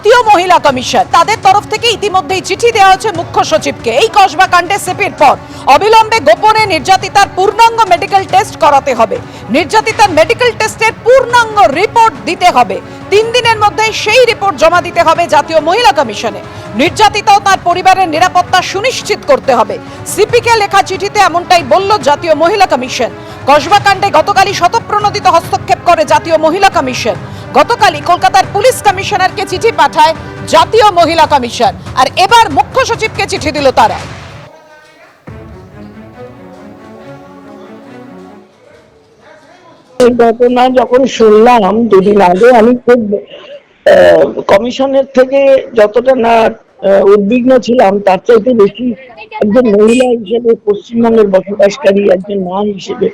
জাতীয় মহিলা কমিশন তাদের তরফ থেকে ইতিমধ্যেই চিঠি দেওয়া হয়েছে মুখ্য সচিবকে। এই কসবা কাণ্ডে সেপির পর অবিলম্বে গোপনে নির্যাতিতার পূর্ণাঙ্গ মেডিকেল টেস্ট করাতে হবে। নির্যাতিতার মেডিকেল টেস্টের পূর্ণাঙ্গ রিপোর্ট দিতে হবে। 3 দিনের মধ্যে সেই রিপোর্ট জমা দিতে হবে জাতীয় মহিলা কমিশনে। নির্যাতিতা ও তার পরিবারের নিরাপত্তা সুনিশ্চিত করতে হবে। সিপিকে লেখা চিঠিতে এমনটাই বলল জাতীয় মহিলা কমিশন। কসবা কাণ্ডে গতকালই স্বতঃপ্রণোদিত হস্তক্ষেপ করে জাতীয় মহিলা কমিশন। গতকালই কলকাতার পুলিশ কমিশনারকে চিঠি পাঠায় জাতীয় মহিলা কমিশন, আর এবার মুখ্য সচিবকে চিঠি দিল তারা। এই ঘটনা যখন শুনলাম 2 দিন আগে, আমি খুব কমিশনের থেকে যতটা না উদ্বিগ্ন ছিলাম তার চাইতে বেশি একজন মহিলা হিসেবে, পশ্চিমবঙ্গের বসবাসকারী একজন মা হিসেবে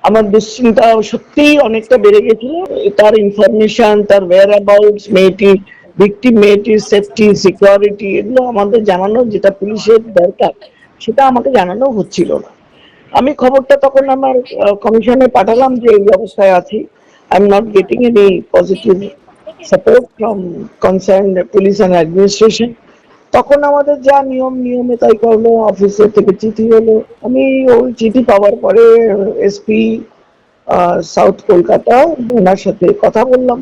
আমার দুশ্চিন্তা সত্যিই অনেকটা বেড়ে গেছিল। তার ইনফরমেশন, তার ওয়্যার অ্যাবাউটস, মেয়েটির সেফটি, সিকিউরিটি, এগুলো আমাদের জানানো, যেটা পুলিশের দরকার সেটা আমাকে জানানো হচ্ছিল না। আমি খবরটা তখন আমার কমিশনে পাঠালাম যে এই অবস্থায় আছি, I am not getting any positive support from concerned police and administration. তখন আমাদের যা নিয়মে তাই করলো, অফিসের থেকে চিঠি হলো। আমি ওই চিঠি পাওয়ার পরে এসপি সাউথ কলকাতা, ওনার সাথে কথা বললাম।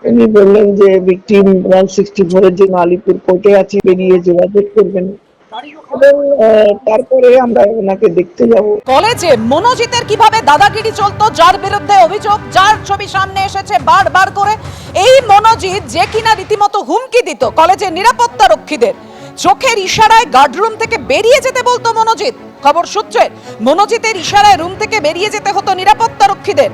উনি বললেন যে ভিকটিম 164 এর জন্য আলিপুর কোর্টে আছে, বেরিয়ে যোগাযোগ করবেন, এবং তারপরে আমরা ওনাকে দেখতে যাব। কলেজে মনোজিতের কিভাবে দাদাগিরি চলতো, যার বিরুদ্ধে অভিযোগ, যার ছবি সামনে এসেছে বারবার করে, এই মনোজিৎ যে কিনা রীতিমতো হুমকি দিত কলেজের নিরাপত্তা রক্ষীদের। চোখের ইশারায় গার্ডরুম থেকে বেরিয়ে যেতে বলতো মনোজিৎ। খবর সূত্রে মনোজিতের ইশারায় রুম থেকে বেরিয়ে যেতে হতো নিরাপত্তা রক্ষীদের।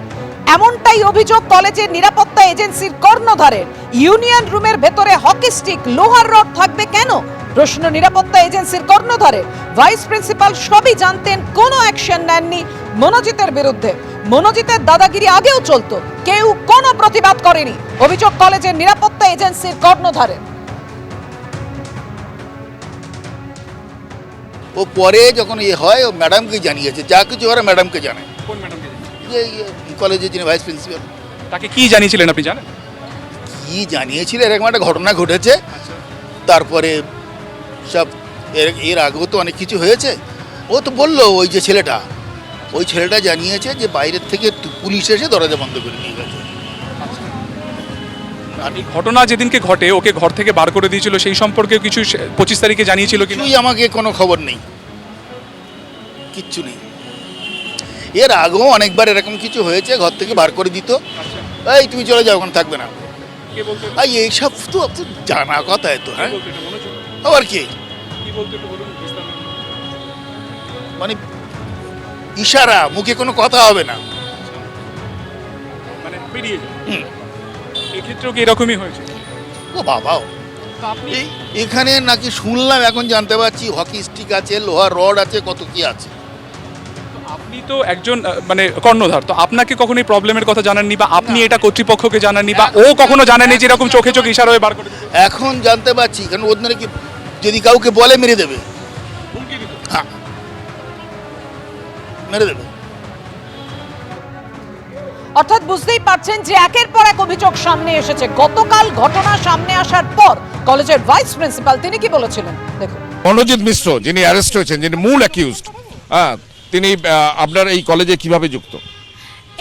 এমনটাই অভিযোগ কলেজের নিরাপত্তা এজেন্সির কর্ণধারের। ইউনিয়ন রুমের ভেতরে হকি স্টিক, লোহার রড থাকবে কেন? প্রশ্ন নিরাপত্তা এজেন্সির কর্ণধারের। ভাইস প্রিন্সিপাল সবই জানতেন, কোনো অ্যাকশন নেননি মনোজিতের বিরুদ্ধে। মনোজিতের দাদাগিরি আগেও চলতো, কেউ কোনো প্রতিবাদ করেনি, অভিযোগ কলেজের নিরাপত্তা এজেন্সির কর্ণধারের। ও পরে যখন হয় ও ম্যাডামকে জানিয়েছে, যা কিছু ওরা ম্যাডামকে জানায়। কোন ম্যাডামকে? যে কলেজের যিনি ভাইস প্রিন্সিপাল। তাকে কি জানিয়েছিলেন আপনি জানেন? কি জানিয়েছিল, এরকম একটা ঘটনা ঘটেছে, তারপরে সব এর আগেও তো অনেক কিছু হয়েছে। ও তো বললো ওই ছেলেটা জানিয়েছে যে বাইরের থেকে পুলিশ এসে দরজা বন্ধ করে নিয়ে গেছে। আর এই ঘটনা যেদিনকে ঘটে ওকে ঘর থেকে বার করে দিয়েছিল, সেই সম্পর্কে কিছু 25 তারিখে জানিয়েছিল কি? কিছুই আমাকে কোনো খবর নেই, কিচ্ছু নেই। এর আগেও অনেকবার এরকম কিছু হয়েছে, ঘর থেকে বার করে দিত, এই তুমি চলে যাও, ওখানে থাকবে না। কে বলতে? এইসব তো জানা কথা, তো হ্যাঁ, আবার কি মানে ইশারা, মুখে কোনো কথা হবে না, মানে বেরিয়ে যায়। এক্ষেত্রেও কি এরকমই হয়েছে? ও বাবাও, এখানে নাকি শুনলাম, এখন জানতে পারছি হকি স্টিক আছে, লোহার রড আছে, কত কি আছে। আপনি তো একজন মানে কর্ণধার, তো আপনাকে কখনো এই প্রবলেমের কথা জানাননি, বা আপনি এটা কর্তৃপক্ষকে জানাননি, বা ও কখনো জানেনি যে এরকম চোখে ইশারা হয়ে বার করে দিতে? এখন জানতে পারছি, কারণ ওদের নাকি যদি কাউকে বলে মেরে দেবে। হ্যাঁ, মেরে দেবে। অর্থাৎ বুঝতেই পারছেন যে একের পর এক অভিযোগ সামনে এসেছে। গতকাল ঘটনা সামনে আসার পর কলেজের ভাইস প্রিন্সিপাল তিনি কি বলেছিলেন দেখুন। মনোজিৎ মিশ্র, যিনি অ্যারেস্ট হয়েছেন, যিনি মূল অ্যাকিউজড, তিনি আপনার এই কলেজে কিভাবে যুক্ত?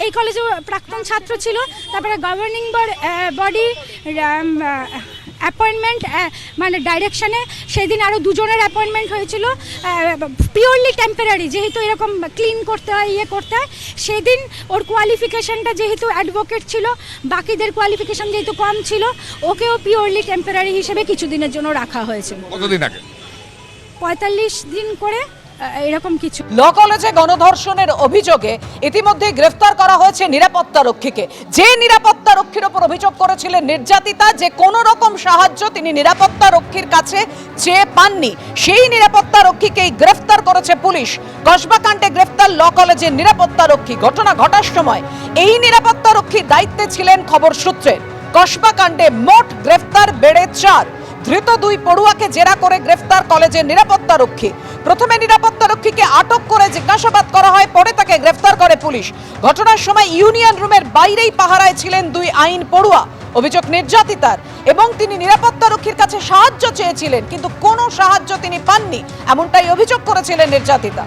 এই কলেজে প্রাক্তন ছাত্র ছিল, তারপরে গভর্নিং বডি অ্যাপয়েন্টমেন্ট মানে ডাইরেকশনে সেদিন আরও 2 জনের অ্যাপয়েন্টমেন্ট হয়েছিল, পিওরলি টেম্পোরারি, যেহেতু এরকম ক্লিন করতে হয়, করতে হয়। সেদিন ওর কোয়ালিফিকেশানটা যেহেতু অ্যাডভোকেট ছিল, বাকিদের কোয়ালিফিকেশান যেহেতু কম ছিল, ওকেও পিওরলি টেম্পোরারি হিসেবে কিছুদিনের জন্য রাখা হয়েছে। কতদিন আগে? 45 দিন করে এরকম কিছু। ল কলেজে গণধর্ষণের অভিযোগে ইতিমধ্যে গ্রেফতার করা হয়েছে নিরাপত্তা রক্ষীকে। যে নিরাপত্তা রক্ষীর ওপর অভিযোগ করেছিলেন নির্যাতিতা, যে কোনো রকম সাহায্য তিনি নিরাপত্তা রক্ষীর কাছে চেয়ে পাননি, সেই নিরাপত্তা রক্ষীকেই গ্রেফতার করেছে পুলিশ। কসবা কাণ্ডে গ্রেফতার ল কলেজের নিরাপত্তা রক্ষী। ঘটনা ঘটার সময় এই নিরাপত্তা রক্ষীর দায়িত্বে ছিলেন খবর সূত্রে। কসবা কাণ্ডে মোট গ্রেফতার বেড়ে 4। ধৃত 2 পড়ুয়াকে জেরা করে গ্রেফতার কলেজের নিরাপত্তা রক্ষী। প্রথমে নিরাপত্তারক্ষীকে আটক করে জিজ্ঞাসাবাদ করা হয়, পরে তাকে গ্রেফতার করে পুলিশ। ঘটনার সময় ইউনিয়ন রুমের বাইরেই পাহারায় ছিলেন দুই আইন পড়ুয়া। অভিযোগ নির্যাতিতার, এবং তিনি নিরাপত্তারক্ষীর কাছে সাহায্য চেয়েছিলেন, কিন্তু কোনো সাহায্য তিনি পাননি, এমনটাই অভিযোগ করেছিলেন নির্যাতিতা।